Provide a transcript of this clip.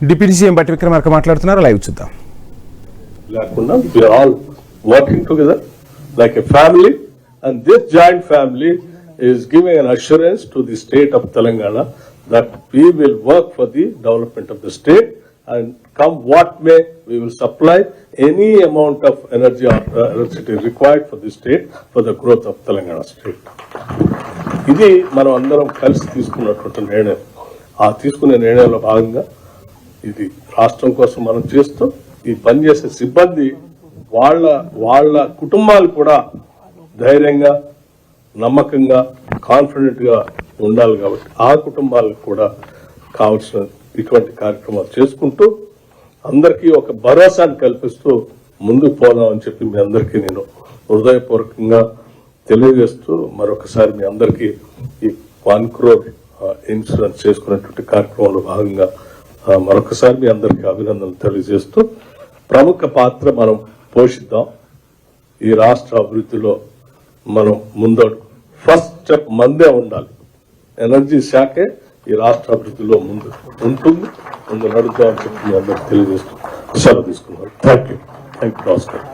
Deputy CM బట్టి విక్రమార్క మాట్లాడుతున్నారు. Live చూద్దాం. లేకుండా we are all working together like a family, and this joint family is giving an assurance to the state of Telangana that we will work for the development of the state, and come what may, we will supply any amount of energy or electricity required for the state for the growth of Telangana state. ఇది మనం అందరం కలిసి తీసుకున్నటువంటి నిర్ణయం. ఆ తీసుకునే నిర్ణయంలో భాగంగా ఇది రాష్ట్రం కోసం మనం చేస్తూ ఈ పనిచేసే సిబ్బంది వాళ్ళ కుటుంబాలు కూడా ధైర్యంగా, నమ్మకంగా, కాన్ఫిడెంట్ గా ఉండాలి. కాబట్టి ఆ కుటుంబాలకు కూడా కావాల్సిన ఇటువంటి కార్యక్రమాలు చేసుకుంటూ అందరికీ ఒక భరోసాను కల్పిస్తూ ముందుకు పోదామని చెప్పి మీ అందరికీ నేను హృదయపూర్వకంగా తెలియజేస్తూ మరొకసారి మీ అందరికీ ఈ 1 crore ఇన్సూరెన్స్ చేసుకునేటువంటి కార్యక్రమంలో భాగంగా మరొకసారి మీ అందరికీ అభినందనలు తెలియజేస్తూ ప్రముఖ పాత్ర మనం పోషిద్దాం. ఈ రాష్ట్ర అభివృద్ధిలో మనం ముందడు ఫస్ట్ స్టెప్ మందే ఉండాలి. ఎనర్జీ శాఖే ఈ రాష్ట్ర అభివృద్ధిలో ముందు నడుద్దామని చెప్పి మీ అందరికీ తెలియజేస్తూ సెలవు తీసుకున్నాను. Thank you. నమస్కారం.